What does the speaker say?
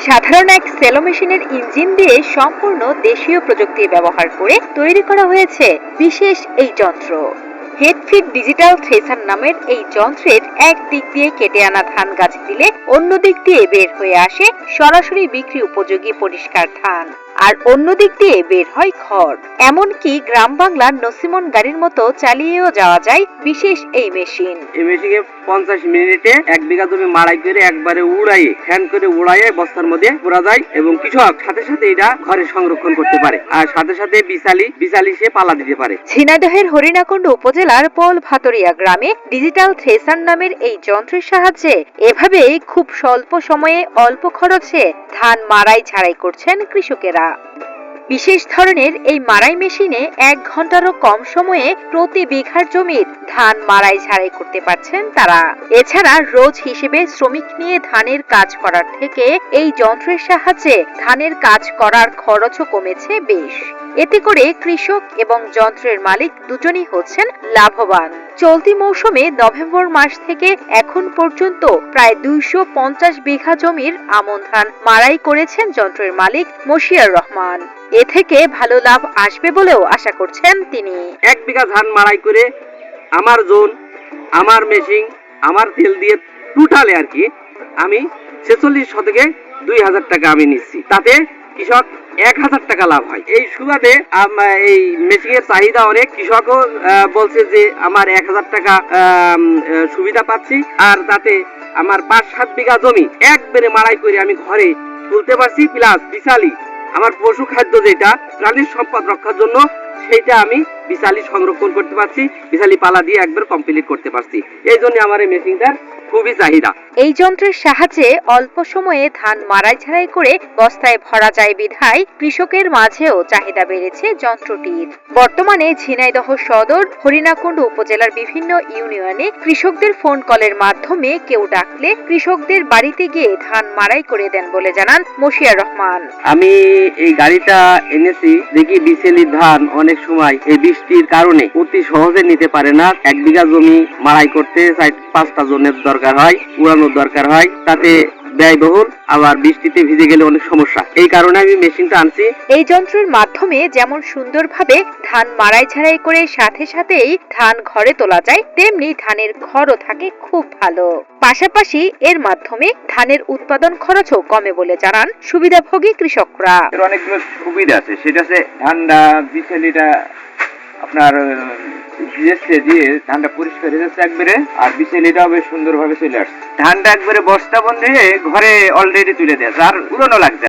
সাধারণ এক সেলো মেশিনের ইঞ্জিন দিয়ে সম্পূর্ণ দেশীয় প্রযুক্তি ব্যবহার করে তৈরি করা হয়েছে বিশেষ এই যন্ত্র। হেডফিট ডিজিটাল থ্রেসার নামের এই যন্ত্রের এক দিক দিয়ে কেটে আনা ধান গাছ দিলে অন্য দিক দিয়ে বের হয়ে আসে সরাসরি বিক্রি উপযোগী পরিষ্কার ধান, আর অন্য দিক দিয়ে বের হয় খড়। এমনকি গ্রাম বাংলার নসিমন গাড়ির মতো চালিয়েও যাওয়া যায় বিশেষ এই মেশিন। এই মেশিনে 50 মিনিটে 1 বিঘা জমি মাড়াই করে একবারে উড়াইয়ে ফ্যান করে উড়াইয়ে বস্তার মধ্যে পুরা যায় এবং কৃষক সাথে সাথে এটা ঘরে সংরক্ষণ করতে পারে, আর সাথে সাথে বিশালি সে পালা দিতে পারে। ঝিনাইদহের হরিণাকুণ্ড উপজেলার পল ভাতরিয়া গ্রামে ডিজিটাল থ্রেসার নামের এই যন্ত্রের সাহায্যে এভাবেই খুব স্বল্প সময়ে অল্প খরচে ধান মাড়াই ঝাড়াই করছেন কৃষকেরা। বিশেষ ধরনের এই মাড়াই মেশিনে 1 ঘন্টারও কম সময়ে প্রতি বিঘার জমির ধান মাড়াই ঝাড়াই করতে পারছেন তারা। এছাড়া রোজ হিসেবে শ্রমিক নিয়ে ধানের কাজ করার থেকে এই যন্ত্রের সাহায্যে ধানের কাজ করার খরচও কমেছে বেশ। এতে করে কৃষক এবং যন্ত্রের মালিক দুজনই হচ্ছেন লাভবান। চলতি মৌসুমে নভেম্বর মাস থেকে এখন পর্যন্ত প্রায় 250 বিঘা জমির আমন ধান মাড়াই করেছেন যন্ত্রের মালিক মশিয়ার রহমান। এ থেকে ভালো লাভ আসবে বলেও আশা করছেন তিনি। 1 বিঘা ধান মাড়াই করে আমার জোন, আমার মেশিন, আমার তেল দিয়ে টোটালে আর কি আমি 46 শতকে 2000 টাকা আমি নিচ্ছি, তাতে কৃষক 1000 টাকা লাভ হয়। এই সুবাদে এই মেশিনের চাহিদা অনেক, কৃষকও বলছে যে আমার 1000 টাকা সুবিধা পাচ্ছি, আর তাতে আমার 5-7 বিঘা জমি একবারে মাড়াই করে আমি ঘরে তুলতে পারছি, প্লাস বিশালি আমার পশু খাদ্য যেটা প্রাণীর সম্পদ রক্ষার জন্য সেটা আমি বিশালি সংরক্ষণ করতে পারছি, বিশালি পালা দিয়ে একবার কমপ্লিট করতে পারছি। এই জন্য আমার এই মেশিনটার খুবই চাহিদা। এই যন্ত্রের সাহায্যে অল্প সময়ে ধান মাড়াই ঝাড়াই করে বস্তায় ভরা যায় বিধায় কৃষকের মাঝেও চাহিদা বেড়েছে যন্ত্রটির। বর্তমানে ঝিনাইদহ সদর, হরিণাকুণ্ড উপজেলার বিভিন্ন ইউনিয়নে কৃষকদের ফোন কলের মাধ্যমে কেউ ডাকলে কৃষকদের বাড়িতে গিয়ে ধান মাড়াই করে দেন বলে জানান মশিয়ার রহমান। আমি এই গাড়িটা এনেছি দেখি বিশালি ধান অনেক সময় এই বৃষ্টির কারণে অতি সহজে নিতে পারে না। 1 বিঘা জমি মাড়াই করতে 4-5টা জনের দরকার হয়, উড়ানোর দরকার হয়, তাতে ব্যয়বহুল, আবার বৃষ্টিতে ভিজে গেলে অনেক সমস্যা। এই কারণে আমি মেশিনটা আনছি। এই যন্ত্রের মাধ্যমে যেমন সুন্দরভাবে ধান মাড়াই ঝাড়াই করে সাথে সাথেই ধান ঘরে তোলা যায়, তেমনি ধানের খড়ও থাকে খুব ভালো। পাশাপাশি এর মাধ্যমে ধানের উৎপাদন খরচও কমে বলে জানান সুবিধাভোগী কৃষকরা। এর অনেকগুলো সুবিধা আছে, সেটা আছে ধানটা বিশালিটা আপনার ভিজেছে দিয়ে ধানটা পরিষ্কার হয়ে যাচ্ছে একবারে, আর বিশালিটাও বেশ সুন্দরভাবে চলে আসছে। ধানটা একবারে বস্তা বন্ধ হয়ে ঘরে অলরেডি তুলে দেয়, আর পুরনো লাগছে।